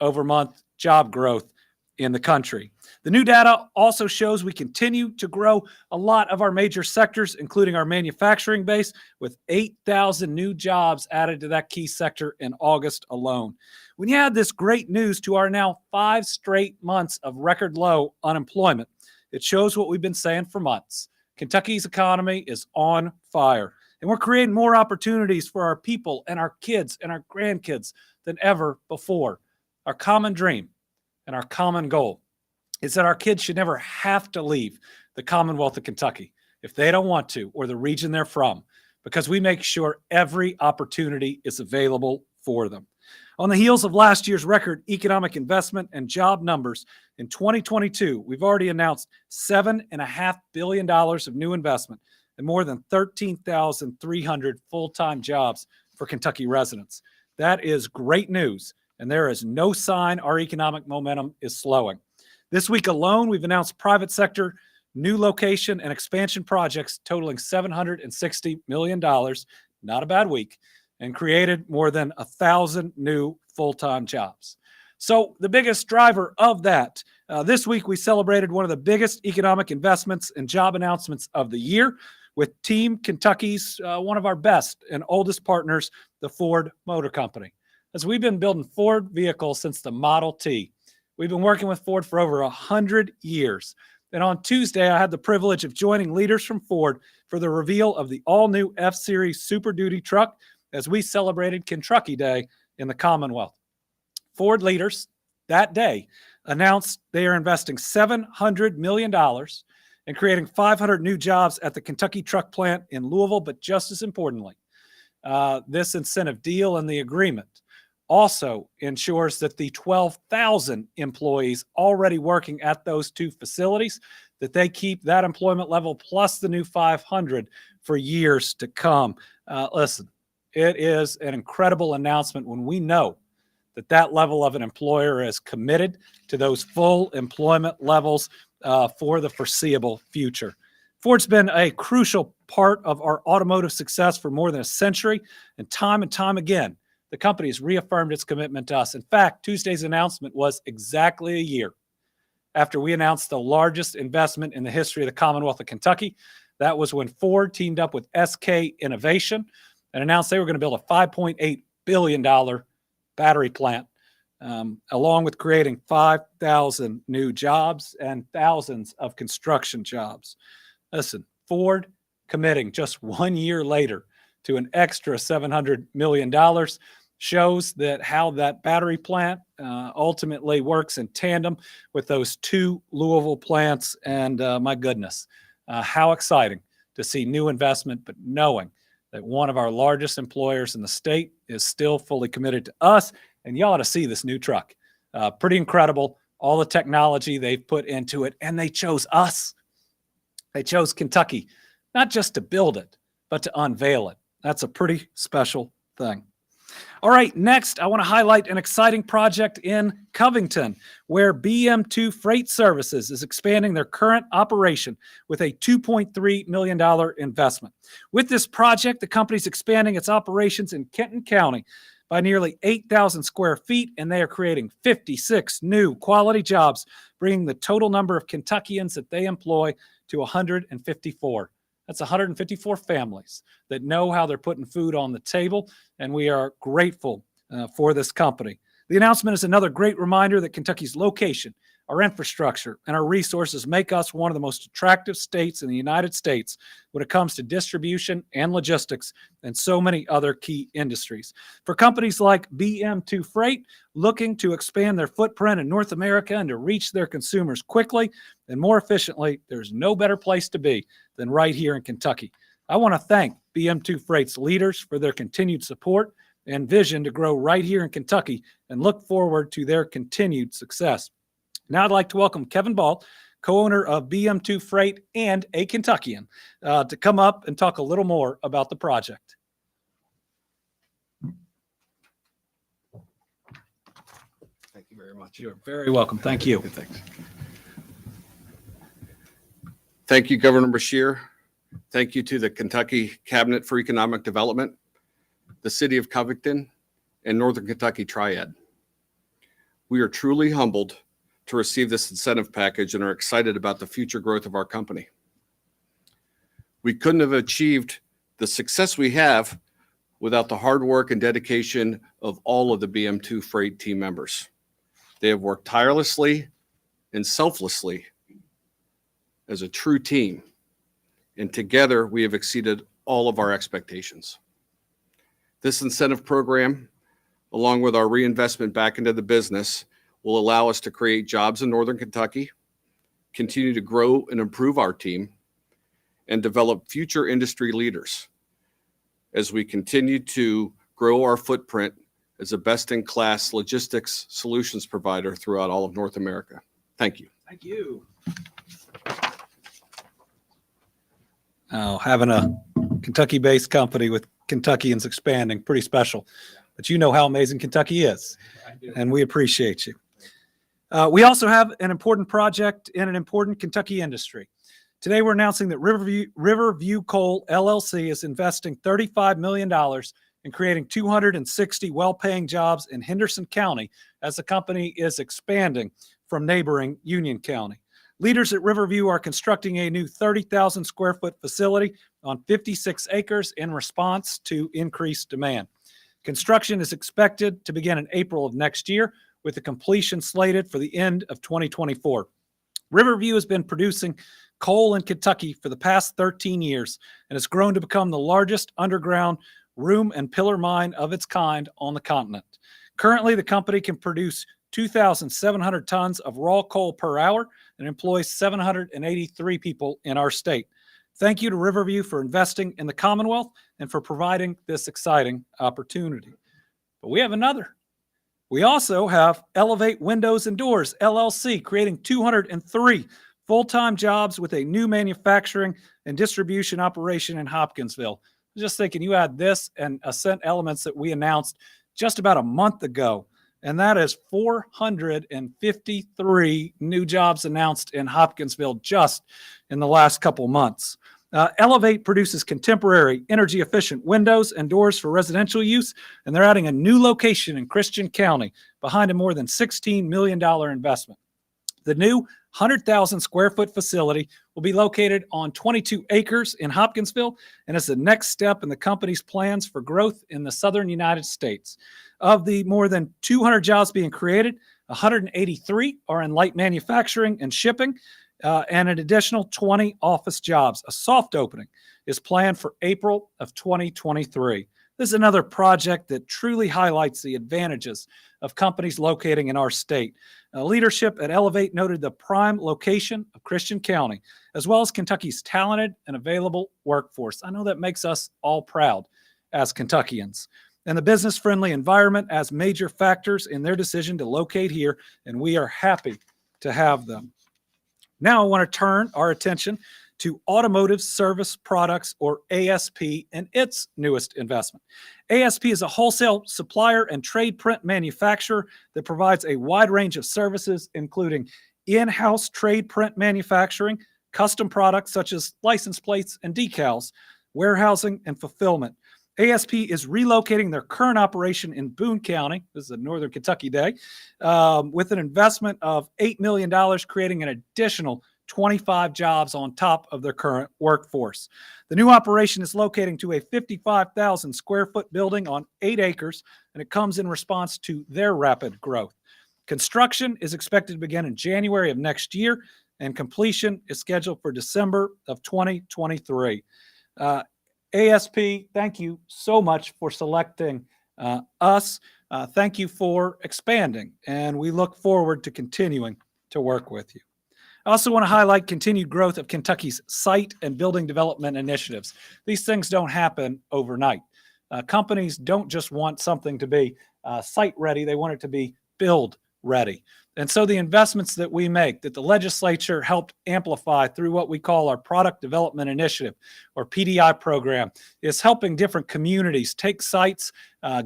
month-over-month job growth in the country. The new data also shows we continue to grow a lot of our major sectors, including our manufacturing base, with 8,000 new jobs added to that key sector in August alone. When you add this great news to our now 5 straight months of record low unemployment, it shows what we've been saying for months. Kentucky's economy is on fire, and we're creating more opportunities for our people and our kids and our grandkids than ever before. Our common dream and our common goal is that our kids should never have to leave the Commonwealth of Kentucky if they don't want to, or the region they're from, because we make sure every opportunity is available for them. On the heels of last year's record economic investment and job numbers, in 2022, we've already announced $7.5 billion of new investment and more than 13,300 full-time jobs for Kentucky residents. That is great news, and there is no sign our economic momentum is slowing. This week alone, we've announced private sector new location and expansion projects totaling $760 million, not a bad week, and created more than 1,000 new full-time jobs. So the biggest driver of that, this week we celebrated one of the biggest economic investments and job announcements of the year with Team Kentucky's one of our best and oldest partners, the Ford Motor Company. As we've been building Ford vehicles since the Model T, we've been working with Ford for over 100 years. And on Tuesday, I had the privilege of joining leaders from Ford for the reveal of the all-new F-Series Super Duty truck as we celebrated Kentucky Day in the Commonwealth. Ford leaders that day announced they are investing $700 million and creating 500 new jobs at the Kentucky truck plant in Louisville. But just as importantly, this incentive deal and the agreement also ensures that the 12,000 employees already working at those two facilities, that they keep that employment level plus the new 500 for years to come. Listen, it is an incredible announcement when we know that that level of an employer is committed to those full employment levels for the foreseeable future. Ford's been a crucial part of our automotive success for more than a century, and time again, the company has reaffirmed its commitment to us. In fact, Tuesday's announcement was exactly a year after we announced the largest investment in the history of the Commonwealth of Kentucky. That was when Ford teamed up with SK Innovation and announced they were going to build a $5.8 billion battery plant, along with creating 5,000 new jobs and thousands of construction jobs. Listen, Ford committing just 1 year later to an extra $700 million shows that how that battery plant ultimately works in tandem with those two Louisville plants. And my goodness, how exciting to see new investment, but knowing that one of our largest employers in the state is still fully committed to us. And you ought to see this new truck. Pretty incredible, all the technology they've put into it. And they chose us. They chose Kentucky, not just to build it, but to unveil it. That's a pretty special thing. All right, next, I want to highlight an exciting project in Covington, where BM2 Freight Services is expanding their current operation with a $2.3 million investment. With this project, the company's expanding its operations in Kenton County by nearly 8,000 square feet, and they are creating 56 new quality jobs, bringing the total number of Kentuckians that they employ to 154. That's 154 families that know how they're putting food on the table, and we are grateful for this company. The announcement is another great reminder that Kentucky's location, our infrastructure, and our resources make us one of the most attractive states in the United States when it comes to distribution and logistics and so many other key industries. For companies like BM2 Freight looking to expand their footprint in North America and to reach their consumers quickly and more efficiently, there's no better place to be than right here in Kentucky. I want to thank BM2 Freight's leaders for their continued support and vision to grow right here in Kentucky and look forward to their continued success. Now I'd like to welcome Kevin Ball, co-owner of BM2 Freight and a Kentuckian, to come up and talk a little more about the project. Thank you very much. You're very welcome. Thank you. Thanks. Thank you, Governor Beshear. Thank you to the Kentucky Cabinet for Economic Development, the City of Covington, and Northern Kentucky Triad. We are truly humbled to receive this incentive package and are excited about the future growth of our company. We couldn't have achieved the success we have without the hard work and dedication of all of the BM2 Freight team members. They have worked tirelessly and selflessly as a true team, and together we have exceeded all of our expectations. This incentive program, along with our reinvestment back into the business, will allow us to create jobs in Northern Kentucky, continue to grow and improve our team, and develop future industry leaders as we continue to grow our footprint as a best-in-class logistics solutions provider throughout all of North America. Thank you. Thank you. Oh, having a Kentucky-based company with Kentuckians expanding, pretty special. But you know how amazing Kentucky is, and we appreciate you. We also have an important project in an important Kentucky industry. Today, we're announcing that Riverview Coal LLC is investing $35 million in creating 260 well-paying jobs in Henderson County as the company is expanding from neighboring Union County. Leaders at Riverview are constructing a new 30,000 square foot facility on 56 acres in response to increased demand. Construction is expected to begin in April of next year, with the completion slated for the end of 2024. Riverview has been producing coal in Kentucky for the past 13 years and has grown to become the largest underground room and pillar mine of its kind on the continent. Currently, the company can produce 2,700 tons of raw coal per hour and employs 783 people in our state. Thank you to Riverview for investing in the Commonwealth and for providing this exciting opportunity. But we have another. We also have Elevate Windows and Doors, LLC, creating 203 full-time jobs with a new manufacturing and distribution operation in Hopkinsville. Just thinking, you add this and Ascent Elements that we announced just about a month ago, and that is 453 new jobs announced in Hopkinsville just in the last couple months. Elevate produces contemporary, energy-efficient windows and doors for residential use, and they're adding a new location in Christian County behind a more than $16 million investment. The new 100,000 square foot facility will be located on 22 acres in Hopkinsville and is the next step in the company's plans for growth in the southern United States. Of the more than 200 jobs being created, 183 are in light manufacturing and shipping, and an additional 20 office jobs. A soft opening is planned for April of 2023. This is another project that truly highlights the advantages of companies locating in our state. Leadership at Elevate noted the prime location of Christian County, as well as Kentucky's talented and available workforce. I know that makes us all proud as Kentuckians. And the business-friendly environment as major factors in their decision to locate here, and we are happy to have them. Now I want to turn our attention to Automotive Service Products, or ASP, and its newest investment. ASP is a wholesale supplier and trade print manufacturer that provides a wide range of services, including in-house trade print manufacturing, custom products such as license plates and decals, warehousing, and fulfillment. ASP is relocating their current operation in Boone County, this is a Northern Kentucky day, with an investment of $8 million, creating an additional 25 jobs on top of their current workforce. The new operation is locating to a 55,000 square foot building on 8 acres, and it comes in response to their rapid growth. Construction is expected to begin in January of next year, and completion is scheduled for December of 2023. ASP, thank you so much for selecting us. Thank you for expanding, and we look forward to continuing to work with you. I also want to highlight continued growth of Kentucky's site and building development initiatives. These things don't happen overnight. Companies don't just want something to be site ready, they want it to be build ready. And so the investments that we make, that the legislature helped amplify through what we call our Product Development Initiative, or PDI program, is helping different communities take sites,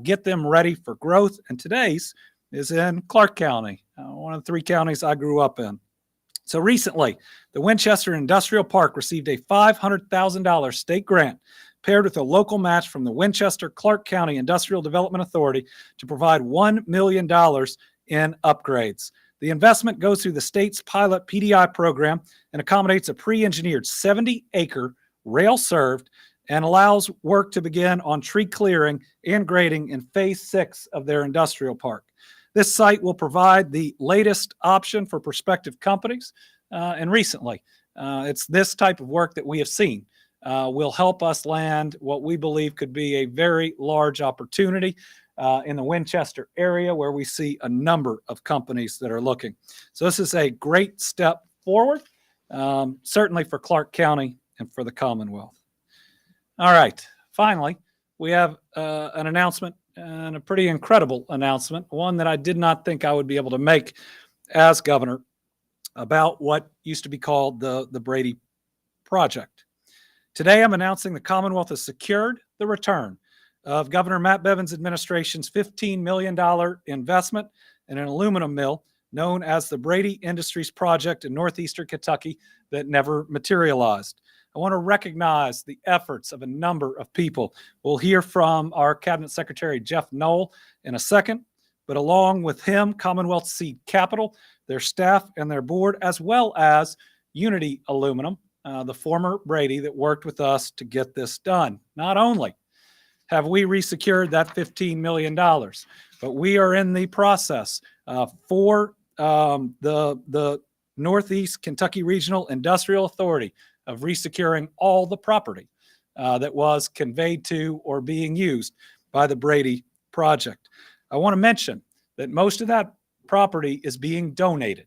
get them ready for growth. And today's is in Clark County, one of the 3 counties I grew up in. So recently, the Winchester Industrial Park received a $500,000 state grant paired with a local match from the Winchester Clark County Industrial Development Authority to provide $1 million in upgrades. The investment goes through the state's pilot PDI program and accommodates a pre-engineered 70-acre rail-served and allows work to begin on tree clearing and grading in phase 6 of their industrial park. This site will provide the latest option for prospective companies, and recently, it's this type of work that we have seen will help us land what we believe could be a very large opportunity in the Winchester area, where we see a number of companies that are looking. So this is a great step forward, certainly for Clark County and for the Commonwealth. All right, finally, we have an announcement, and a pretty incredible announcement, one that I did not think I would be able to make as governor, about what used to be called the Brady Project. Today, I'm announcing the Commonwealth has secured the return of Governor Matt Bevin's administration's $15 million investment in an aluminum mill known as the Brady Industries Project in Northeastern Kentucky that never materialized. I want to recognize the efforts of a number of people. We'll hear from our Cabinet Secretary, Jeff Knoll, in a second, but along with him, Commonwealth Seed Capital, their staff and their board, as well as Unity Aluminum, the former Brady that worked with us to get this done. Not only have we resecured that $15 million, but we are in the process for the Northeast Kentucky Regional Industrial Authority of resecuring all the property that was conveyed to or being used by the Brady Project. I want to mention that most of that property is being donated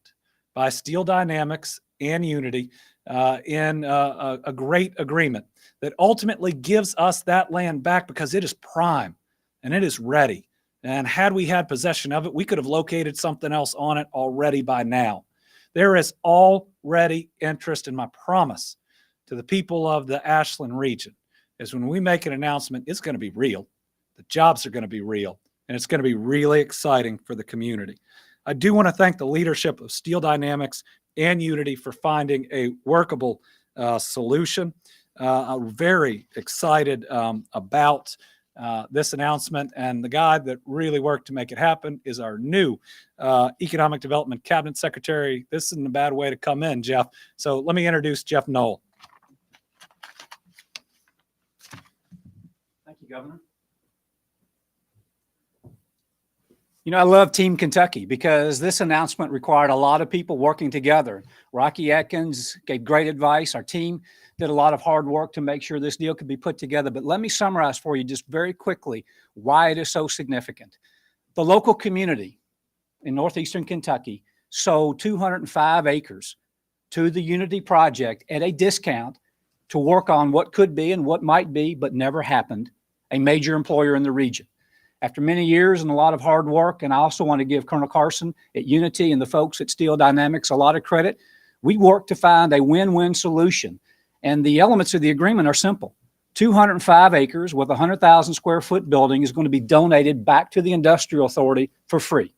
by Steel Dynamics and Unity in a great agreement that ultimately gives us that land back because it is prime and it is ready. And had we had possession of it, we could have located something else on it already by now. There is already interest, in my promise to the people of the Ashland region is when we make an announcement, it's going to be real. The jobs are going to be real, and it's going to be really exciting for the community. I do want to thank the leadership of Steel Dynamics and Unity for finding a workable solution. I'm very excited about this announcement, and the guy that really worked to make it happen is our new Economic Development Cabinet Secretary. This isn't a bad way to come in, Jeff. So let me introduce Jeff Knoll. Thank you, Governor. You know, I love Team Kentucky because this announcement required a lot of people working together. Rocky Atkins gave great advice. Our team did a lot of hard work to make sure this deal could be put together. But let me summarize for you just very quickly why it is so significant. The local community in Northeastern Kentucky sold 205 acres to the Unity Project at a discount to work on what could be and what might be, but never happened, a major employer in the region. After many years and a lot of hard work, and I also want to give Colonel Carson at Unity and the folks at Steel Dynamics a lot of credit, we worked to find a win-win solution. And the elements of the agreement are simple. 205 acres with a 100,000 square foot building is going to be donated back to the Industrial Authority for free.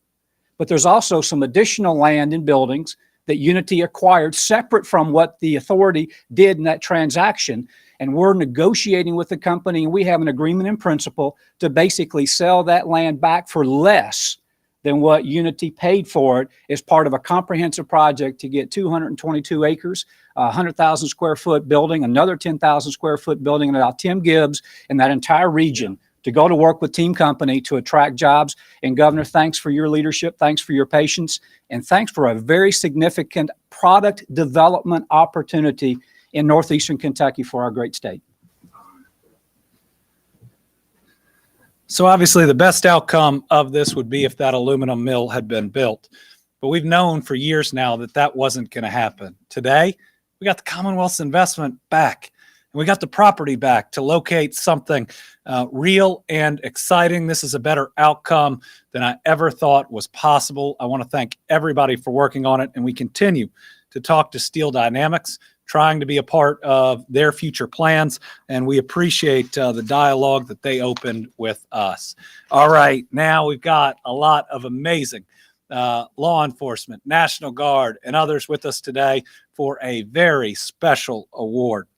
But there's also some additional land and buildings that Unity acquired separate from what the authority did in that transaction. And we're negotiating with the company, and we have an agreement in principle to basically sell that land back for less than what Unity paid for it as part of a comprehensive project to get 222 acres, a 100,000 square foot building, another 10,000 square foot building, and allow Tim Gibbs in that entire region to go to work with Team Company to attract jobs. And Governor, thanks for your leadership. Thanks for your patience. And thanks for a very significant product development opportunity in Northeastern Kentucky for our great state. So obviously the best outcome of this would be if that aluminum mill had been built. But we've known for years now that that wasn't going to happen. Today, we got the Commonwealth's investment back. And we got the property back to locate something real and exciting. This is a better outcome than I ever thought was possible. I want to thank everybody for working on it. And we continue to talk to Steel Dynamics, trying to be a part of their future plans. And we appreciate the dialogue that they opened with us. All right, now we've got a lot of amazing law enforcement, National Guard, and others with us today for a very special award.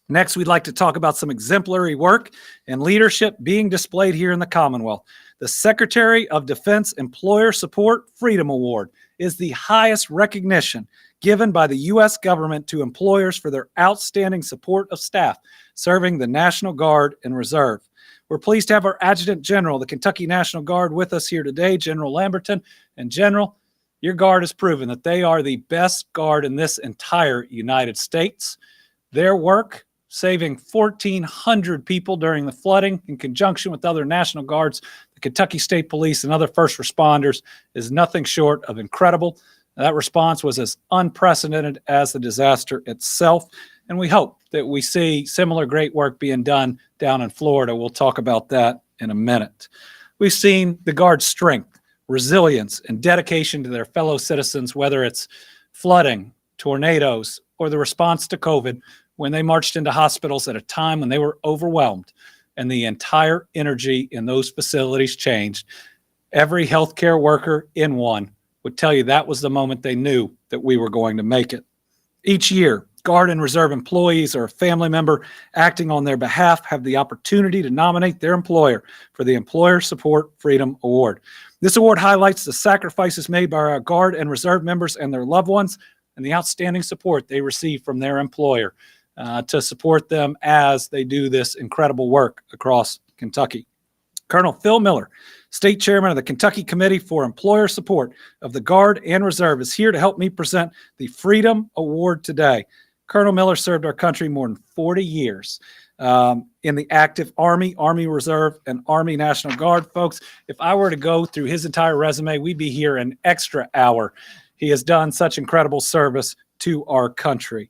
Next, we'd like to talk about some exemplary work and leadership being displayed here in the Commonwealth. The Secretary of Defense Employer Support Freedom Award is the highest recognition given by the U.S. government to employers for their outstanding support of staff serving the National Guard and Reserve. We're pleased to have our Adjutant General, the Kentucky National Guard, with us here today, General Lamberton. And General, your Guard has proven that they are the best Guard in this entire United States. Their work, saving 1,400 people during the flooding in conjunction with other National Guards, the Kentucky State Police, and other first responders, is nothing short of incredible. That response was as unprecedented as the disaster itself, and we hope that we see similar great work being done down in Florida. We'll talk about that in a minute. We've seen the Guard's strength, resilience, and dedication to their fellow citizens, whether it's flooding, tornadoes, or the response to COVID, when they marched into hospitals at a time when they were overwhelmed and the entire energy in those facilities changed. Every healthcare worker in one would tell you that was the moment they knew that we were going to make it. Each year, Guard and Reserve employees or a family member acting on their behalf have the opportunity to nominate their employer for the Employer Support Freedom Award. This award highlights the sacrifices made by our Guard and Reserve members and their loved ones and the outstanding support they receive from their employer to support them as they do this incredible work across Kentucky. Colonel Phil Miller, State Chairman of the Kentucky Committee for Employer Support of the Guard and Reserve, is here to help me present the Freedom Award today. Colonel Miller served our country more than 40 years in the active Army, Army Reserve, and Army National Guard. Folks, if I were to go through his entire resume, we'd be here an extra hour. He has done such incredible service to our country.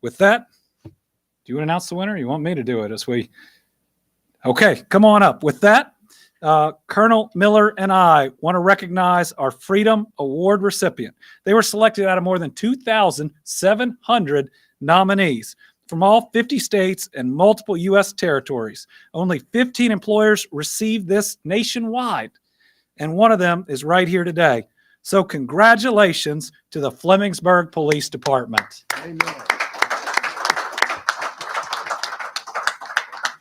With that, do you want to announce the winner? Or you want me to do it as we... Okay, come on up. With that, Colonel Miller and I want to recognize our Freedom Award recipient. They were selected out of more than 2,700 nominees from all 50 states and multiple U.S. territories. Only 15 employers received this nationwide, and one of them is right here today. So congratulations to the Flemingsburg Police Department. Amen.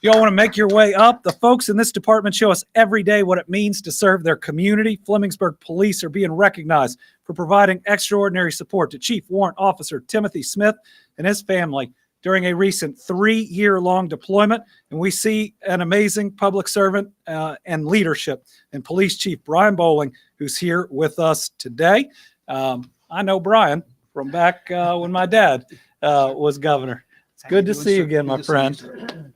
Y'all want to make your way up? The folks in this department show us every day what it means to serve their community. Flemingsburg Police are being recognized for providing extraordinary support to Chief Warrant Officer Timothy Smith and his family during a recent 3-year-long deployment. And we see an amazing public servant and leadership in Police Chief Brian Bowling, who's here with us today. I know Brian from back when my dad was governor. It's good to see you again, my friend.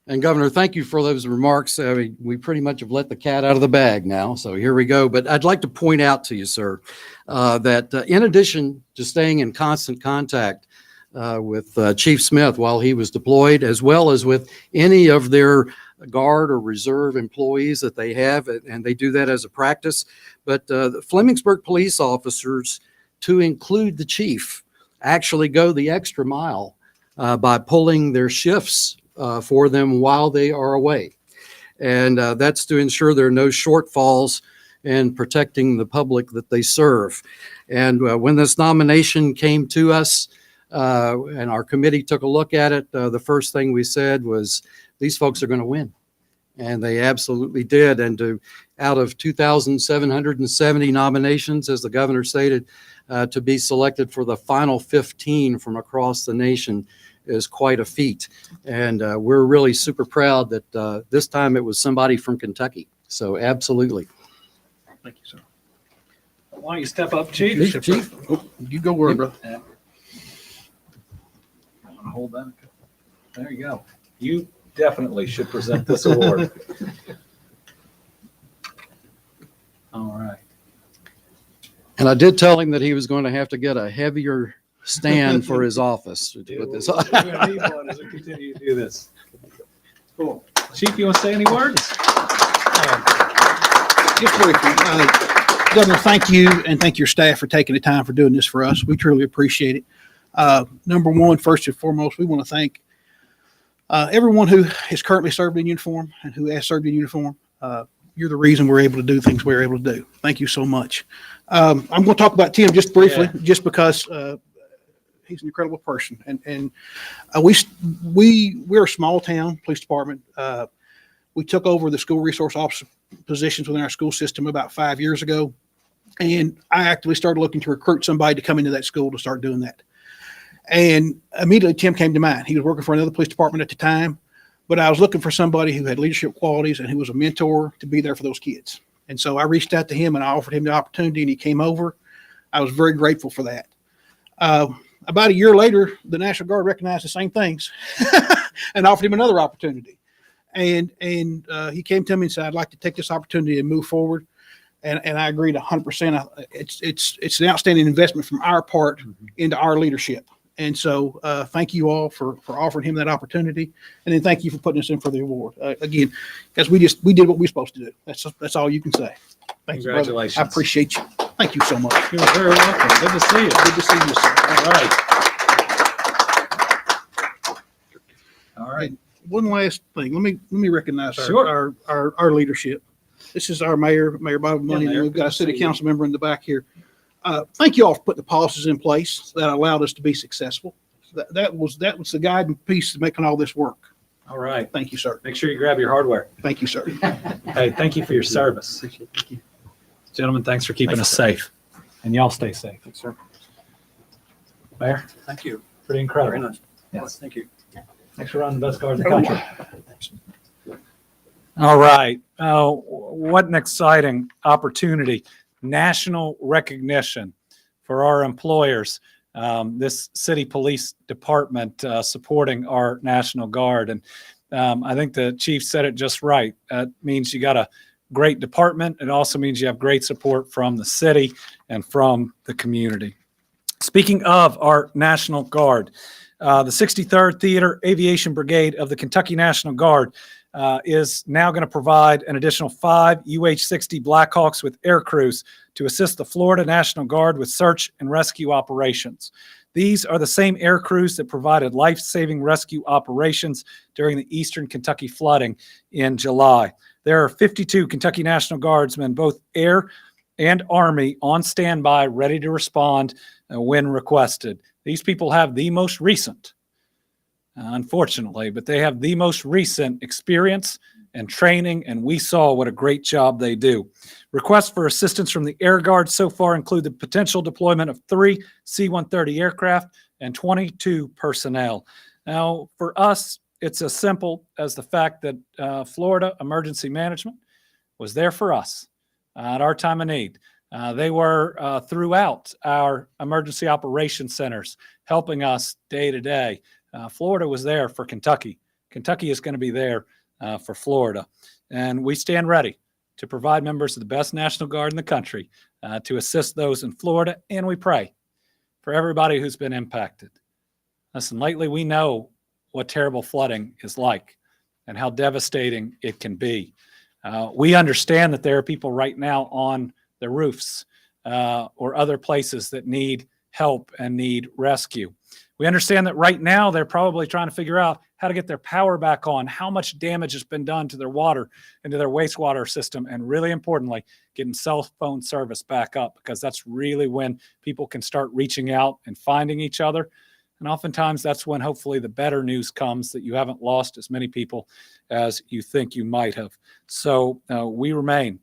And Governor, thank you for those remarks. We pretty much have let the cat out of the bag now, so here we go. But I'd like to point out to you, sir, that in addition to staying in constant contact with Chief Smith while he was deployed, as well as with any of their Guard or Reserve employees that they have, and they do that as a practice, but the Flemingsburg police officers, to include the chief, actually go the extra mile by pulling their shifts for them while they are away. And that's to ensure there are no shortfalls in protecting the public that they serve. And when this nomination came to us and our committee took a look at it, the first thing we said was, these folks are going to win. And they absolutely did. And out of 2,770 nominations, as the governor stated, to be selected for the final 15 from across the nation is quite a feat. And we're really super proud that this time it was somebody from Kentucky. So absolutely. Thank you, sir. Why don't you step up, Chief? Chief. Oh, you go where, bro? Hold that. There you go. You definitely should present this award. All right. And I did tell him that he was going to have to get a heavier stand for his office to put this on. We're going to need one as we continue to do this. Cool. Chief, you want to say any words? Just briefly, Governor, thank you, and thank your staff for taking the time for doing this for us. We truly appreciate it. Number one, first and foremost, we want to thank everyone who has currently served in uniform and who has served in uniform. You're the reason we're able to do things we're able to do. Thank you so much. I'm going to talk about Tim just briefly, just because he's an incredible person. And we're a small town police department. We took over the school resource officer positions within our school system about 5 years ago. And I actively started looking to recruit somebody to come into that school to start doing that. And immediately Tim came to mind. He was working for another police department at the time, but I was looking for somebody who had leadership qualities and who was a mentor to be there for those kids. And so I reached out to him and I offered him the opportunity, and he came over. I was very grateful for that. About a year later, the National Guard recognized the same things and offered him another opportunity. And he came to me and said, I'd like to take this opportunity and move forward. And I agreed 100%. It's an outstanding investment from our part into our leadership. And so thank you all for offering him that opportunity. And then thank you for putting us in for the award. Again, because we did what we're supposed to do. That's all you can say. Thank you, brother. Congratulations. I appreciate you. Thank you so much. You're very welcome. Good to see you. Good to see you, sir. All right. All right. One last thing. Let me recognize Sure. our leadership. This is our mayor, Mayor Bob Money. Mayor. We've got a city council member in the back here. Thank you all for putting the policies in place that allowed us to be successful. That was the guiding piece to making all this work. All right. Thank you, sir. Make sure you grab your hardware. Thank you, sir. Hey, thank you for your service. Gentlemen, thanks for keeping us safe. And y'all stay safe. Thanks, sir. Mayor, Thank you. pretty Very incredible. nice. Yes. Thank you. Thanks for running the best car in the country. All right. What an exciting opportunity. National recognition for our employers. This city police department supporting our National Guard. And I think the chief said it just right. That means you got a great department. It also means you have great support from the city and from the community. Speaking of our National Guard, the 63rd Theater Aviation Brigade of the Kentucky National Guard is now going to provide an additional 5 UH-60 Blackhawks with air crews to assist the Florida National Guard with search and rescue operations. These are the same air crews that provided life-saving rescue operations during the Eastern Kentucky flooding in July. There are 52 Kentucky National Guardsmen, both Air and Army, on standby, ready to respond when requested. These people have the most recent, unfortunately, but they have the most recent experience and training, and we saw what a great job they do. Requests for assistance from the Air Guard so far include the potential deployment of 3 C-130 aircraft and 22 personnel. Now, for us, it's as simple as the fact that Florida Emergency Management was there for us at our time of need. They were throughout our emergency operations centers, helping us day to day. Florida was there for Kentucky. Kentucky is going to be there for Florida. And we stand ready to provide members of the best National Guard in the country to assist those in Florida. And we pray for everybody who's been impacted. Listen, lately we know what terrible flooding is like and how devastating it can be. We understand that there are people right now on the roofs or other places that need help and need rescue. We understand that right now they're probably trying to figure out how to get their power back on, how much damage has been done to their water and to their wastewater system, and really importantly, getting cell phone service back up, because that's really when people can start reaching out and finding each other. And oftentimes that's when hopefully the better news comes, that you haven't lost as many people as you think you might have. So we remain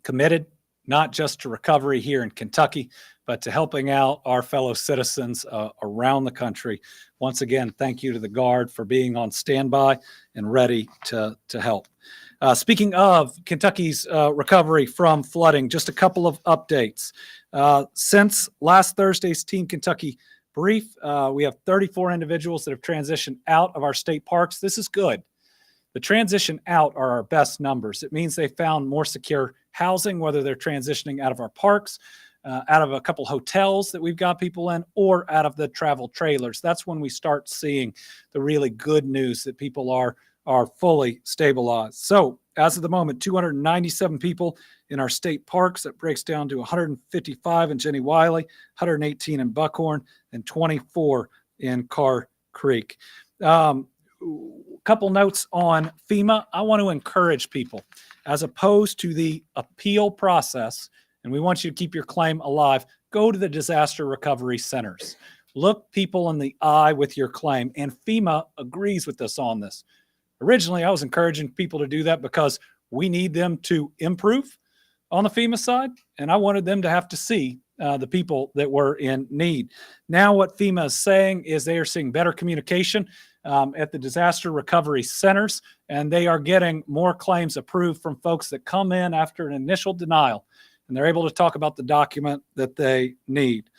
committed, not just to recovery here in Kentucky, but to helping out our fellow citizens around the country. Once again, thank you to the Guard for being on standby and ready to help. Speaking of Kentucky's recovery from flooding, just a couple of updates. Since last Thursday's Team Kentucky brief, we have 34 individuals that have transitioned out of our state parks. This is good. The transition out are our best numbers. It means they found more secure housing, whether they're transitioning out of our parks, out of a couple hotels that we've got people in, or out of the travel trailers. That's when we start seeing the really good news that people are fully stabilized. So as of the moment, 297 people in our state parks. That breaks down to 155 in Jenny Wiley, 118 in Buckhorn, and 24 in Carr Creek. Couple notes on FEMA. I want to encourage people, as opposed to the appeal process, and we want you to keep your claim alive, go to the disaster recovery centers. Look people in the eye with your claim, and FEMA agrees with us on this. Originally, I was encouraging people to do that because we need them to improve on the FEMA side, and I wanted them to have to see the people that were in need. Now, what FEMA is saying is they are seeing better communication at the disaster recovery centers, and they are getting more claims approved from folks that come in after an initial denial, and they're able to talk about the document that they need.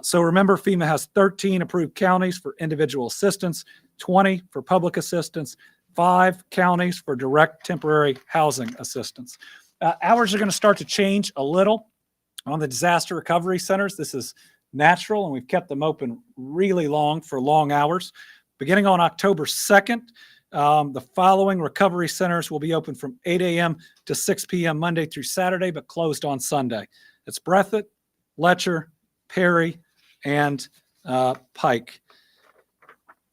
So remember, FEMA has 13 approved counties for individual assistance, 20 for public assistance, 5 counties for direct temporary housing assistance. Hours are going to start to change a little on the disaster recovery centers. This is natural, and we've kept them open really long for long hours. Beginning on October 2nd, the following recovery centers will be open from 8 a.m. to 6 p.m. Monday through Saturday, but closed on Sunday. It's Breathitt, Letcher, Perry, and Pike.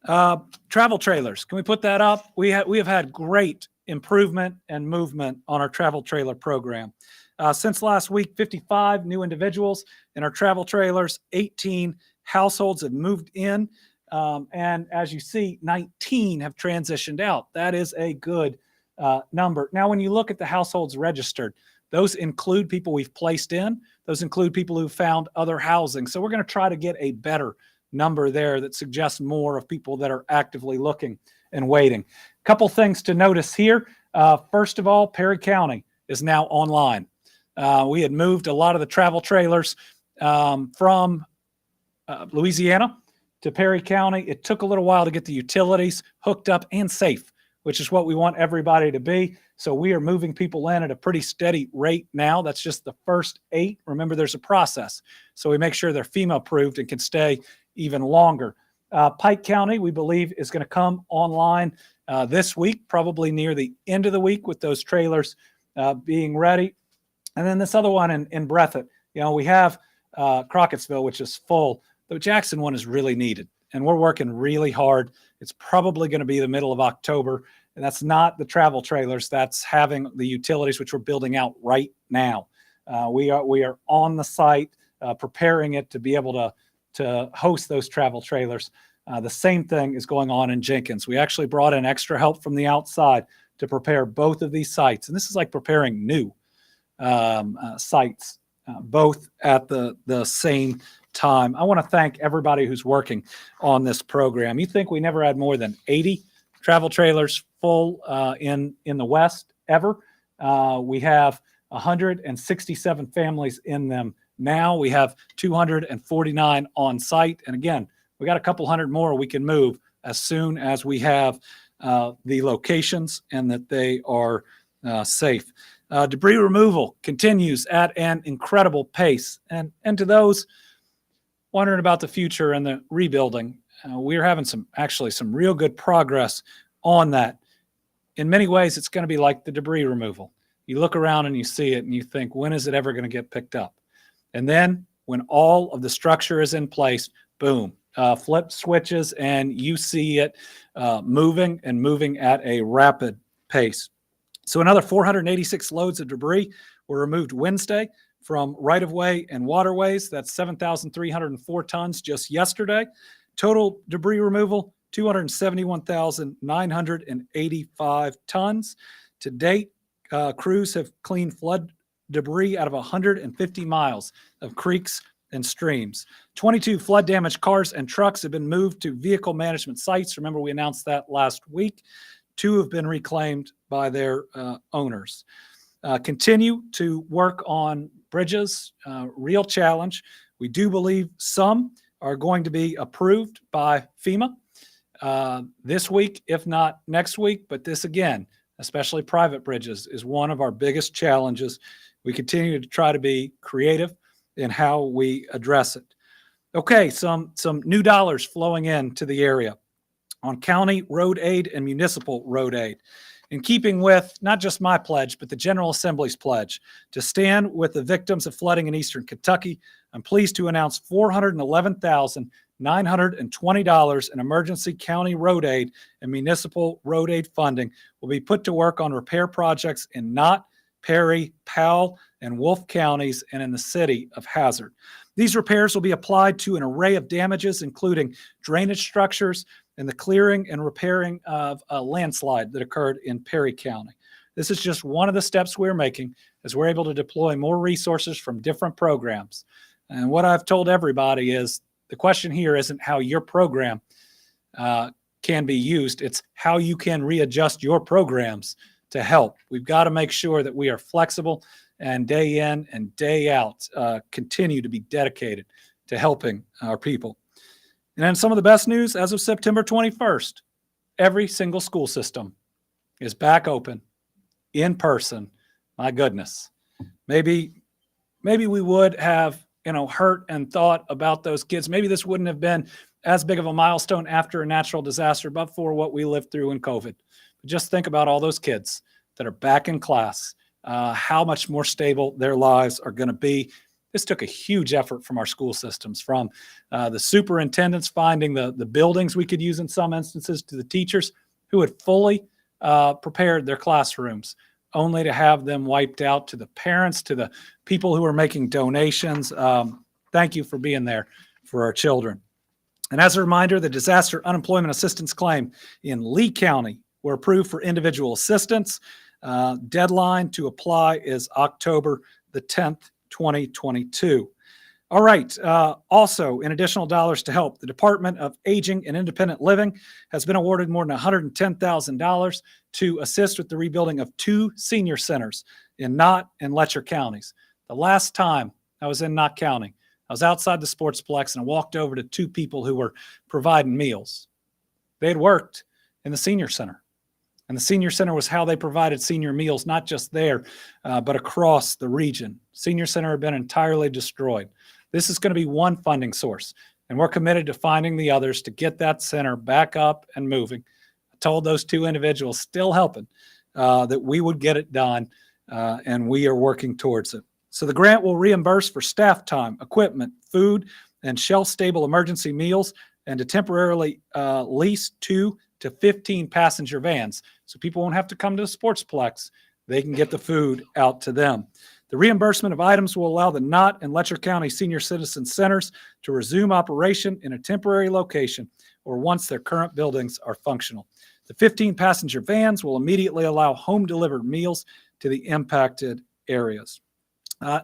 Travel trailers. Can we put that up? We have had great improvement and movement on our travel trailer program. Since last week, 55 new individuals in our travel trailers, 18 households have moved in, and as you see, 19 have transitioned out. That is a good number. Now, when you look at the households registered, those include people we've placed in. Those include people who found other housing. So we're going to try to get a better number there that suggests more of people that are actively looking and waiting. A couple things to notice here. First of all, Perry County is now online. We had moved a lot of the travel trailers from Louisiana to Perry County. It took a little while to get the utilities hooked up and safe, which is what we want everybody to be. So we are moving people in at a pretty steady rate now. That's just the first 8. Remember, there's a process. So we make sure they're FEMA approved and can stay even longer. Pike County, we believe, is going to come online this week, probably near the end of the week, with those trailers being ready. And then this other one in Breathitt, we have Crockett'sville, which is full. The Jackson one is really needed, and we're working really hard. It's probably going to be the middle of October, and that's not the travel trailers. That's having the utilities, which we're building out right now. We are on the site, preparing it to be able to host those travel trailers. The same thing is going on in Jenkins. We actually brought in extra help from the outside to prepare both of these sites, and this is like preparing new sites, both at the same time. I want to thank everybody who's working on this program. You think we never had more than 80 travel trailers full in the West ever? We have 167 families in them now. We have 249 on site. And again, we got a couple hundred more we can move as soon as we have the locations and that they are safe. Debris removal continues at an incredible pace. And to those wondering about the future and the rebuilding, we're having some real good progress on that. In many ways, it's going to be like the debris removal. You look around and you see it and you think, when is it ever going to get picked up? And then when all of the structure is in place, boom, flip switches and you see it moving at a rapid pace. So another 486 loads of debris were removed Wednesday from right-of-way and waterways. That's 7,304 tons just yesterday. Total debris removal, 271,985 tons. To date, crews have cleaned flood debris out of 150 miles of creeks and streams. 22 flood-damaged cars and trucks have been moved to vehicle management sites. Remember, we announced that last week. 2 have been reclaimed by their owners. Continue to work on bridges, real challenge. We do believe some are going to be approved by FEMA this week, if not next week. But this, again, especially private bridges, is one of our biggest challenges. We continue to try to be creative in how we address it. Okay, some new dollars flowing into the area on county road aid and municipal road aid. In keeping with not just my pledge, but the General Assembly's pledge to stand with the victims of flooding in Eastern Kentucky, I'm pleased to announce $411,920 in emergency county road aid and municipal road aid funding will be put to work on repair projects in Knott, Perry, Powell, and Wolfe counties and in the city of Hazard. These repairs will be applied to an array of damages, including drainage structures in the clearing and repairing of a landslide that occurred in Perry County. This is just one of the steps we're making as we're able to deploy more resources from different programs. And what I've told everybody is the question here isn't how your program can be used. It's how you can readjust your programs to help. We've got to make sure that we are flexible and day in and day out continue to be dedicated to helping our people. And then some of the best news, as of September 21st, every single school system is back open in person. My goodness. Maybe we would have, hurt and thought about those kids. Maybe this wouldn't have been as big of a milestone after a natural disaster, but for what we lived through in COVID. But just think about all those kids that are back in class, how much more stable their lives are going to be. This took a huge effort from our school systems, from the superintendents finding the buildings we could use in some instances, to the teachers who had fully prepared their classrooms, only to have them wiped out, to the parents, to the people who are making donations. Thank you for being there for our children. And as a reminder, the disaster unemployment assistance claim in Lee County were approved for individual assistance. Deadline to apply is October the 10th, 2022. All right. Also, in additional dollars to help, the Department of Aging and Independent Living has been awarded more than $110,000 to assist with the rebuilding of 2 senior centers in Knott and Letcher counties. The last time I was in Knott County, I was outside the Sportsplex and I walked over to 2 people who were providing meals. They had worked in the senior center. And the senior center was how they provided senior meals, not just there, but across the region. Senior center had been entirely destroyed. This is going to be one funding source, and we're committed to finding the others to get that center back up and moving. I told those 2 individuals still helping that we would get it done, and we are working towards it. So the grant will reimburse for staff time, equipment, food, and shelf-stable emergency meals, and to temporarily lease 2 to 15 passenger vans. So people won't have to come to the Sportsplex. They can get the food out to them. The reimbursement of items will allow the Knott and Letcher County Senior Citizen Centers to resume operation in a temporary location or once their current buildings are functional. The 15 passenger vans will immediately allow home-delivered meals to the impacted areas.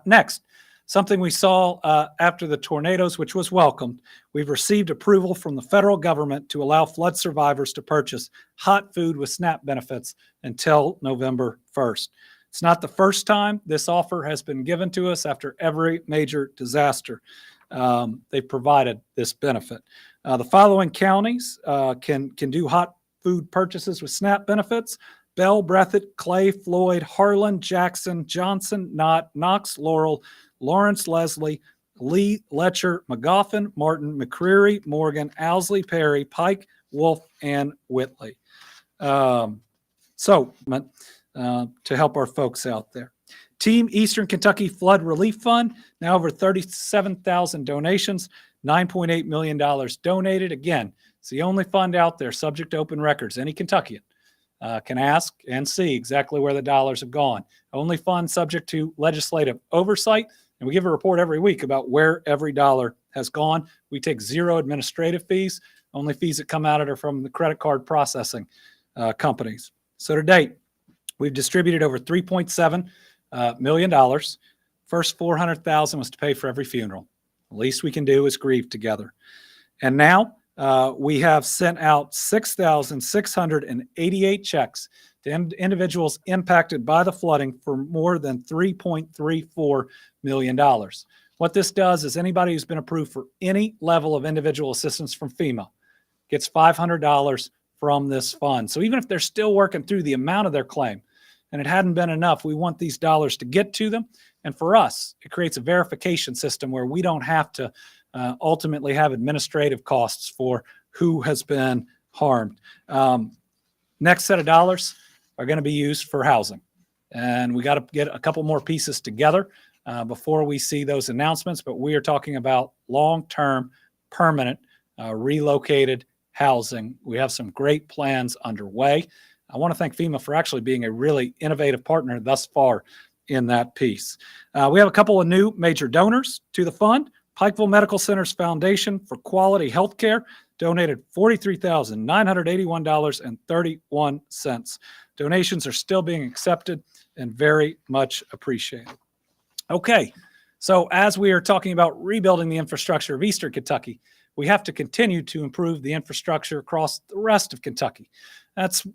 Next, something we saw after the tornadoes, which was welcomed. We've received approval from the federal government to allow flood survivors to purchase hot food with SNAP benefits until November 1st. It's not the first time this offer has been given to us after every major disaster. They've provided this benefit. The following counties can do hot food purchases with SNAP benefits: Bell, Breathitt, Clay, Floyd, Harlan, Jackson, Johnson, Knott, Knox, Laurel, Lawrence, Leslie, Lee, Letcher, Magoffin, Martin, McCreary, Morgan, Owsley, Perry, Pike, Wolf, and Whitley. To help our folks out there. Team Eastern Kentucky Flood Relief Fund, now over 37,000 donations, $9.8 million donated. Again, it's the only fund out there subject to open records. Any Kentuckian can ask and see exactly where the dollars have gone. Only fund subject to legislative oversight. And we give a report every week about where every dollar has gone. We take 0 administrative fees. Only fees that come out of it are from the credit card processing companies. So to date, we've distributed over $3.7 million. First $400,000 was to pay for every funeral. The least we can do is grieve together. And now we have sent out 6,688 checks to individuals impacted by the flooding for more than $3.34 million. What this does is anybody who's been approved for any level of individual assistance from FEMA gets $500 from this fund. So even if they're still working through the amount of their claim and it hadn't been enough, we want these dollars to get to them. And for us, it creates a verification system where we don't have to ultimately have administrative costs for who has been harmed. Next set of dollars are going to be used for housing. And we got to get a couple more pieces together before we see those announcements. But we are talking about long-term, permanent, relocated housing. We have some great plans underway. I want to thank FEMA for actually being a really innovative partner thus far in that piece. We have a couple of new major donors to the fund. Pikeville Medical Center's Foundation for Quality Healthcare donated $43,981.31. Donations are still being accepted and very much appreciated. Okay, so as we are talking about rebuilding the infrastructure of Eastern Kentucky, we have to continue to improve the infrastructure across the rest of Kentucky. That's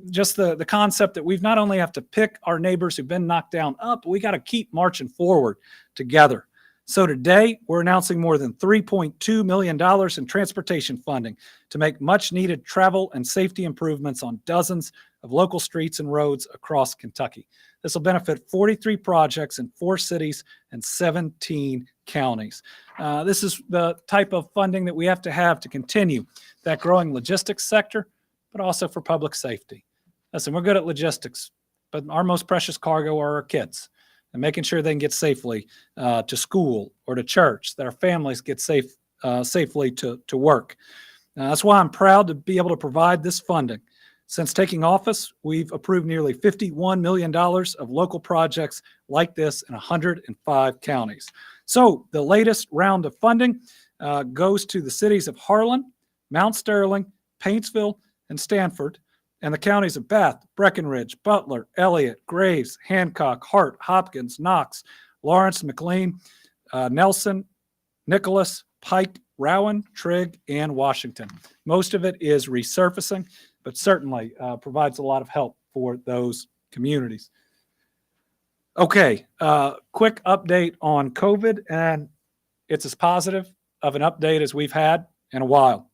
just the concept that we've not only have to pick our neighbors who've been knocked down up, but we got to keep marching forward together. So today, we're announcing more than $3.2 million in transportation funding to make much needed travel and safety improvements on dozens of local streets and roads across Kentucky. This will benefit 43 projects in 4 cities and 17 counties. This is the type of funding that we have to continue that growing logistics sector, but also for public safety. Listen, we're good at logistics, but our most precious cargo are our kids, and making sure they can get safely to school or to church, that our families get safely to work. That's why I'm proud to be able to provide this funding. Since taking office, we've approved nearly $51 million of local projects like this in 105 counties. So the latest round of funding goes to the cities of Harlan, Mount Sterling, Paintsville, and Stanford, and the counties of Bath, Breckenridge, Butler, Elliott, Graves, Hancock, Hart, Hopkins, Knox, Lawrence, McLean, Nelson, Nicholas, Pike, Rowan, Trigg, and Washington. Most of it is resurfacing, but certainly provides a lot of help for those communities. Okay, quick update on COVID, and it's as positive of an update as we've had in a while.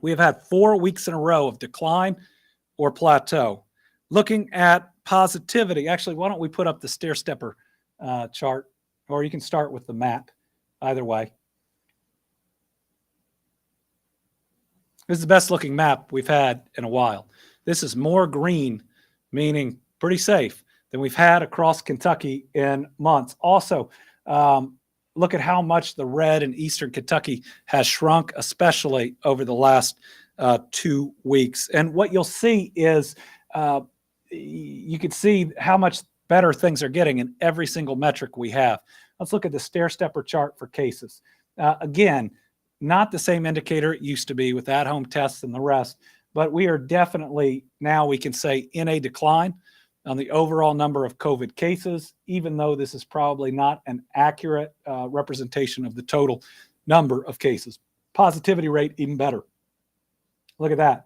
We have had 4 weeks in a row of decline or plateau. Looking at positivity, actually, why don't we put up the stair stepper chart, or you can start with the map, either way. This is the best looking map we've had in a while. This is more green, meaning pretty safe, than we've had across Kentucky in months. Also, look at how much the red in Eastern Kentucky has shrunk, especially over the last 2 weeks. And what you'll see is you can see how much better things are getting in every single metric we have. Let's look at the stair stepper chart for cases. Again, not the same indicator it used to be with at-home tests and the rest, but we are definitely now, we can say, in a decline on the overall number of COVID cases, even though this is probably not an accurate representation of the total number of cases. Positivity rate, even better. Look at that.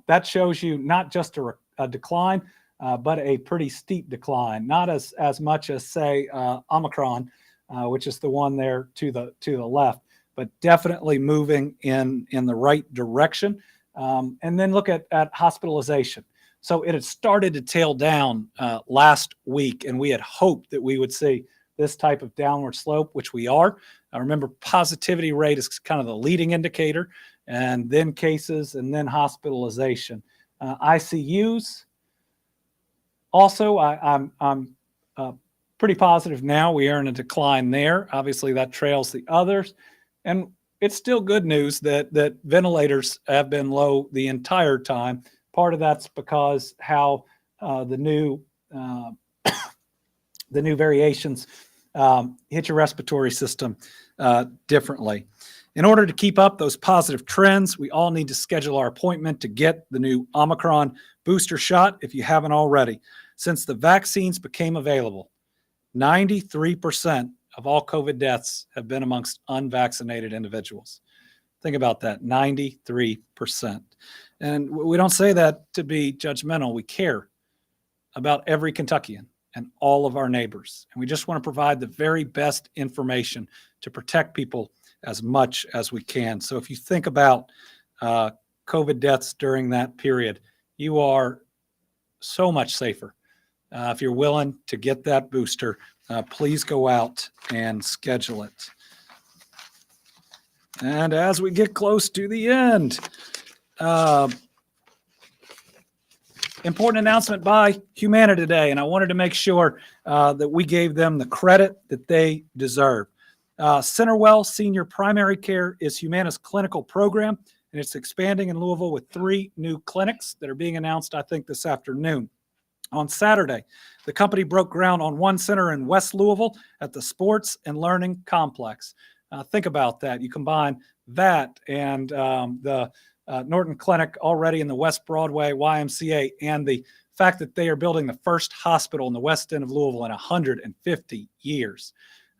That shows you not just a decline, but a pretty steep decline. Not as much as, say, Omicron, which is the one there to the left, but definitely moving in the right direction. And then look at hospitalization. So it had started to tail down last week, and we had hoped that we would see this type of downward slope, which we are. Remember, positivity rate is kind of the leading indicator, and then cases, and then hospitalization. ICUs, also, I'm pretty positive now we are in a decline there. Obviously, that trails the others. And it's still good news that ventilators have been low the entire time. Part of that's because how the new variations hit your respiratory system differently. In order to keep up those positive trends, we all need to schedule our appointment to get the new Omicron booster shot if you haven't already. Since the vaccines became available, 93% of all COVID deaths have been amongst unvaccinated individuals. Think about that, 93%. And we don't say that to be judgmental. We care about every Kentuckian and all of our neighbors. And we just want to provide the very best information to protect people as much as we can. So if you think about COVID deaths during that period, you are so much safer. If you're willing to get that booster, please go out and schedule it. And as we get close to the end, important announcement by Humana today, and I wanted to make sure that we gave them the credit that they deserve. Centerwell Senior Primary Care is Humana's clinical program, and it's expanding in Louisville with 3 new clinics that are being announced, I think, this afternoon. On Saturday, the company broke ground on one center in West Louisville at the Sports and Learning Complex. Think about that. You combine that and the Norton Clinic already in the West Broadway YMCA, and the fact that they are building the first hospital in the West End of Louisville in 150 years.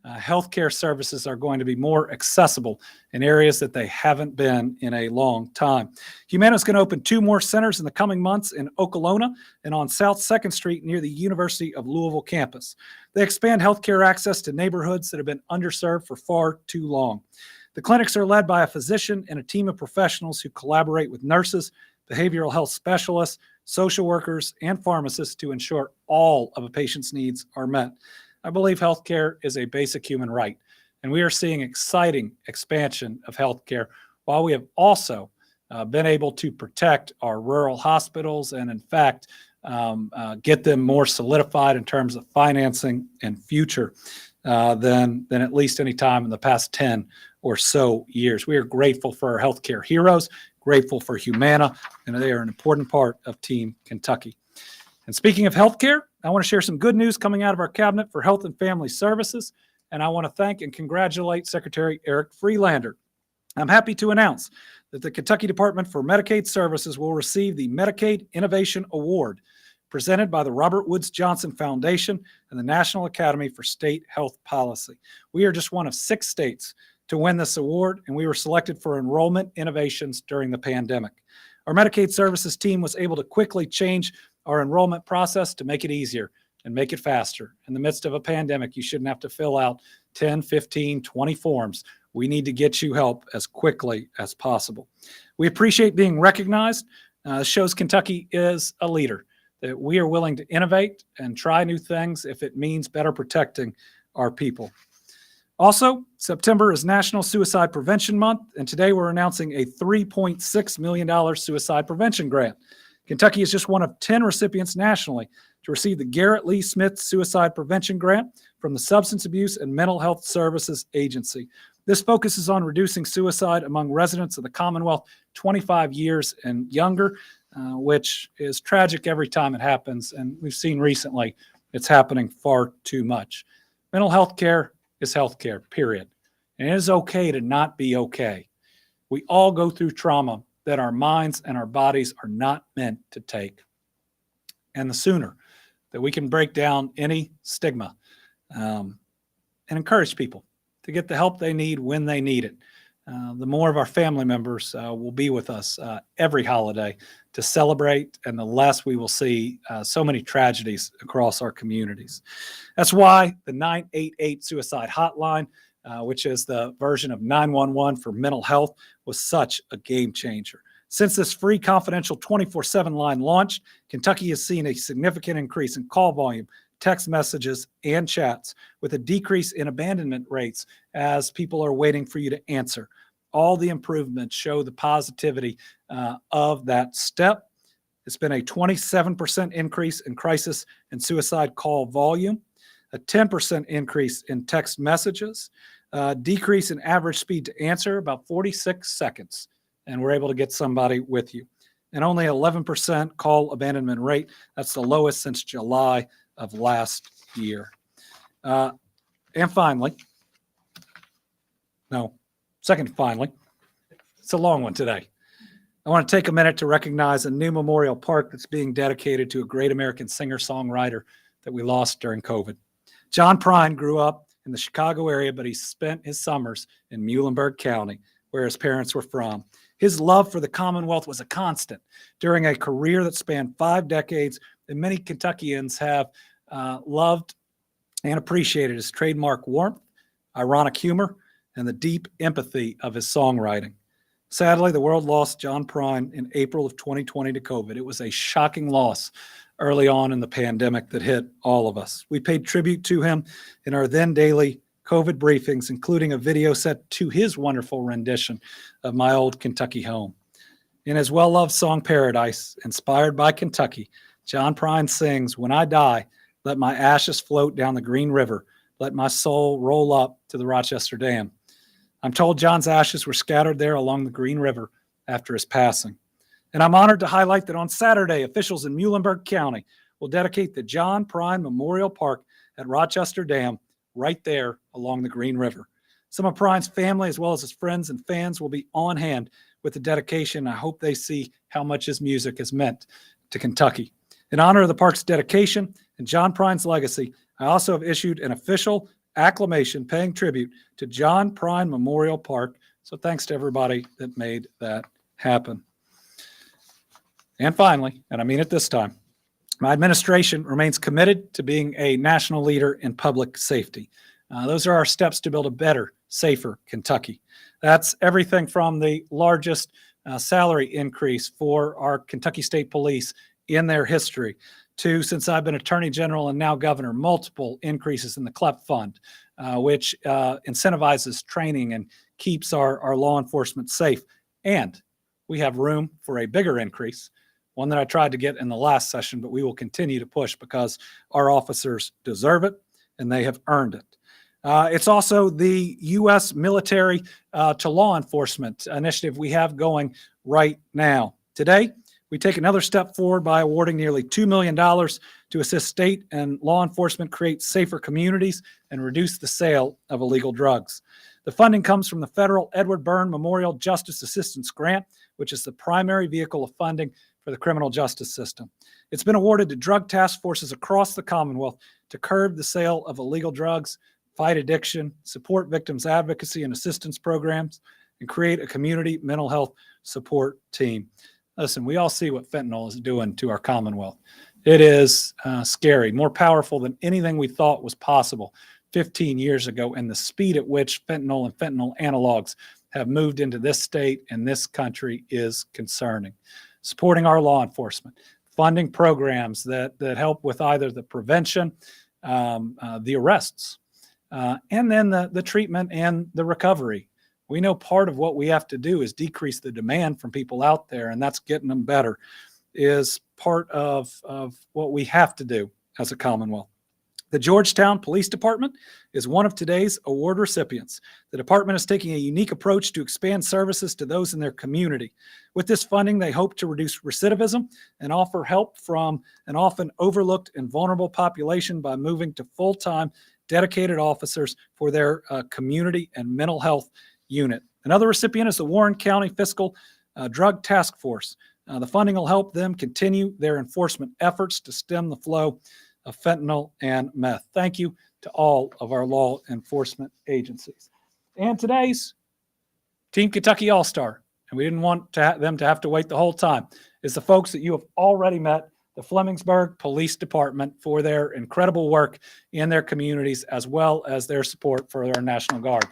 Healthcare services are going to be more accessible in areas that they haven't been in a long time. Humana is going to open 2 more centers in the coming months in Okolona and on South 2nd Street near the University of Louisville campus. They expand healthcare access to neighborhoods that have been underserved for far too long. The clinics are led by a physician and a team of professionals who collaborate with nurses, behavioral health specialists, social workers, and pharmacists to ensure all of a patient's needs are met. I believe healthcare is a basic human right, and we are seeing exciting expansion of healthcare, while we have also been able to protect our rural hospitals and, in fact, get them more solidified in terms of financing and future than at least any time in the past 10 or so years. We are grateful for our healthcare heroes, grateful for Humana, and they are an important part of Team Kentucky. And speaking of healthcare, I want to share some good news coming out of our Cabinet for Health and Family Services, and I want to thank and congratulate Secretary Eric Freelander. I'm happy to announce that the Kentucky Department for Medicaid Services will receive the Medicaid Innovation Award presented by the Robert Woods Johnson Foundation and the National Academy for State Health Policy. We are just one of 6 states to win this award, and we were selected for enrollment innovations during the pandemic. Our Medicaid Services team was able to quickly change our enrollment process to make it easier and make it faster. In the midst of a pandemic, you shouldn't have to fill out 10, 15, 20 forms. We need to get you help as quickly as possible. We appreciate being recognized. Shows Kentucky is a leader, that we are willing to innovate and try new things if it means better protecting our people. Also, September is National Suicide Prevention Month, and today we're announcing a $3.6 million suicide prevention grant. Kentucky is just one of 10 recipients nationally to receive the Garrett Lee Smith Suicide Prevention Grant from the Substance Abuse and Mental Health Services Agency. This focuses on reducing suicide among residents of the Commonwealth 25 years and younger, which is tragic every time it happens, and we've seen recently it's happening far too much. Mental health care is health care, period. And it is okay to not be okay. We all go through trauma that our minds and our bodies are not meant to take. And the sooner that we can break down any stigma and encourage people to get the help they need when they need it, the more of our family members will be with us every holiday to celebrate, and the less we will see so many tragedies across our communities. That's why the 988 Suicide Hotline, which is the version of 911 for mental health, was such a game changer. Since this free confidential 24/7 line launched, Kentucky has seen a significant increase in call volume, text messages, and chats, with a decrease in abandonment rates as people are waiting for you to answer. All the improvements show the positivity of that step. It's been a 27% increase in crisis and suicide call volume, a 10% increase in text messages, decrease in average speed to answer, about 46 seconds, and we're able to get somebody with you. And only 11% call abandonment rate. That's the lowest since July of last year. And finally, it's a long one today. I want to take a minute to recognize a new memorial park that's being dedicated to a great American singer-songwriter that we lost during COVID. John Prine grew up in the Chicago area, but he spent his summers in Muhlenberg County, where his parents were from. His love for the Commonwealth was a constant during a career that spanned 5 decades, and many Kentuckians have loved and appreciated his trademark warmth, ironic humor, and the deep empathy of his songwriting. Sadly, the world lost John Prine in April of 2020 to COVID. It was a shocking loss early on in the pandemic that hit all of us. We paid tribute to him in our then daily COVID briefings, including a video set to his wonderful rendition of My Old Kentucky Home. In his well-loved song Paradise, inspired by Kentucky, John Prine sings, "When I die, let my ashes float down the Green River. Let my soul roll up to the Rochester Dam." I'm told John's ashes were scattered there along the Green River after his passing. And I'm honored to highlight that on Saturday, officials in Muhlenberg County will dedicate the John Prine Memorial Park at Rochester Dam right there along the Green River. Some of Brian's family, as well as his friends and fans, will be on hand with the dedication. I hope they see how much his music has meant to Kentucky. In honor of the park's dedication and John Prine's legacy, I also have issued an official acclamation paying tribute to John Prine Memorial Park. So thanks to everybody that made that happen. And finally, and I mean it this time, my administration remains committed to being a national leader in public safety. Those are our steps to build a better, safer Kentucky. That's everything from the largest salary increase for our Kentucky State Police in their history to, since I've been Attorney General and now Governor, multiple increases in the CLEP fund, which incentivizes training and keeps our law enforcement safe. And we have room for a bigger increase, one that I tried to get in the last session, but we will continue to push because our officers deserve it and they have earned it. It's also the U.S. military to law enforcement initiative we have going right now. Today, we take another step forward by awarding nearly $2 million to assist state and law enforcement create safer communities and reduce the sale of illegal drugs. The funding comes from the federal Edward Byrne Memorial Justice Assistance Grant, which is the primary vehicle of funding for the criminal justice system. It's been awarded to drug task forces across the Commonwealth to curb the sale of illegal drugs, fight addiction, support victims' advocacy and assistance programs, and create a community mental health support team. Listen, we all see what fentanyl is doing to our Commonwealth. It is scary, more powerful than anything we thought was possible 15 years ago, and the speed at which fentanyl and fentanyl analogs have moved into this state and this country is concerning. Supporting our law enforcement, funding programs that help with either the prevention, the arrests, and then the treatment and the recovery. We know part of what we have to do is decrease the demand from people out there, and that's getting them better, is part of what we have to do as a Commonwealth. The Georgetown Police Department is one of today's award recipients. The department is taking a unique approach to expand services to those in their community. With this funding, they hope to reduce recidivism and offer help from an often overlooked and vulnerable population by moving to full-time dedicated officers for their community and mental health unit. Another recipient is the Warren County Fiscal Drug Task Force. The funding will help them continue their enforcement efforts to stem the flow of fentanyl and meth. Thank you to all of our law enforcement agencies. And today's Team Kentucky All-Star, and we didn't want them to have to wait the whole time, is the folks that you have already met, the Flemingsburg Police Department, for their incredible work in their communities, as well as their support for our National Guard.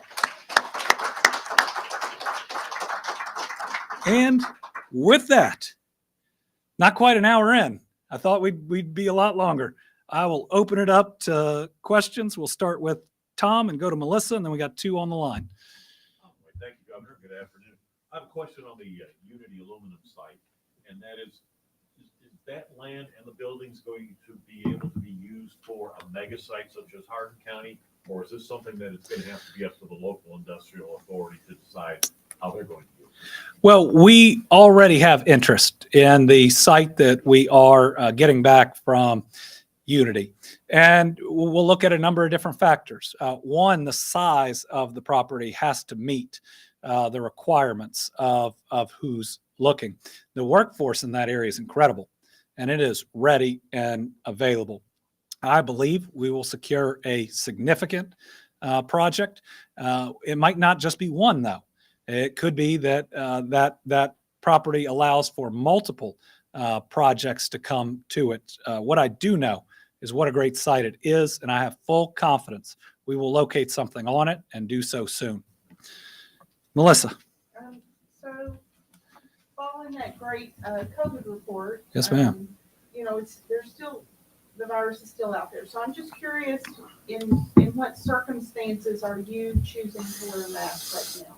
And with that, not quite an hour in, I thought we'd be a lot longer. I will open it up to questions. We'll start with Tom and go to Melissa, and then we got two on the line. Thank you, Governor. Good afternoon. I have a question on the Unity aluminum site, and that is that land and the buildings going to be able to be used for a mega site such as Hardin County, or is this something that it's going to have to be up to the local industrial authority to decide how they're going to use it? Well, we already have interest in the site that we are getting back from Unity. And we'll look at a number of different factors. One, the size of the property has to meet the requirements of who's looking. The workforce in that area is incredible, and it is ready and available. I believe we will secure a significant project. It might not just be one, though. It could be that that property allows for multiple projects to come to it. What I do know is what a great site it is, and I have full confidence we will locate something on it and do so soon. Melissa. So following that great COVID report. Yes, ma'am. The virus is still out there. So I'm just curious, in what circumstances are you choosing to wear a mask right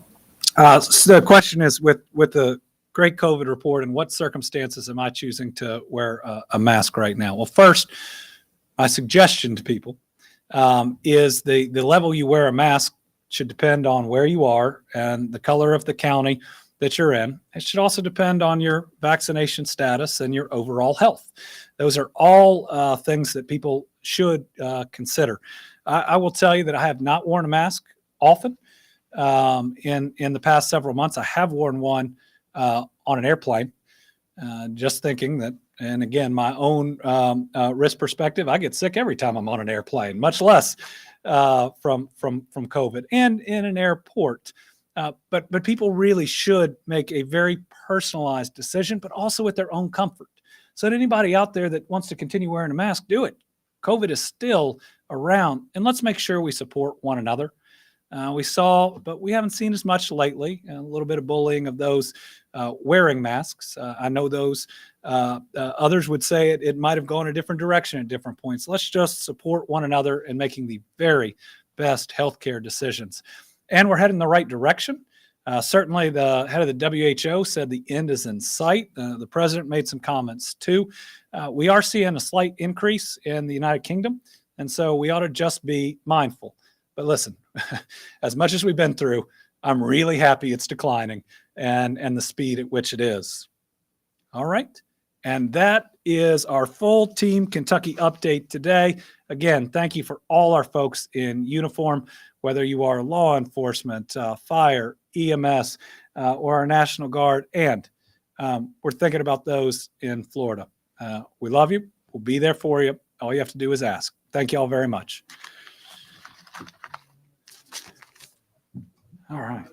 now? So the question is, with the great COVID report, in what circumstances am I choosing to wear a mask right now? Well, first, my suggestion to people is the level you wear a mask should depend on where you are and the color of the county that you're in. It should also depend on your vaccination status and your overall health. Those are all things that people should consider. I will tell you that I have not worn a mask often. in the past several months. I have worn one on an airplane, just thinking that. And again, my own risk perspective, I get sick every time I'm on an airplane, much less from COVID and in an airport. But people really should make a very personalized decision, but also at their own comfort. So that anybody out there that wants to continue wearing a mask, do it. COVID is still around, and let's make sure we support one another. We saw, but we haven't seen as much lately, a little bit of bullying of those wearing masks. I know those others would say it might have gone a different direction at different points. Let's just support one another in making the very best healthcare decisions. And we're heading in the right direction. Certainly, the head of the WHO said the end is in sight. The president made some comments too. We are seeing a slight increase in the United Kingdom, and so we ought to just be mindful. But listen, as much as we've been through, I'm really happy it's declining and the speed at which it is. All right. And that is our full Team Kentucky update today. Again, thank you for all our folks in uniform, whether you are law enforcement, fire, EMS, or our National Guard. And we're thinking about those in Florida. We love you. We'll be there for you. All you have to do is ask. Thank you all very much. All right.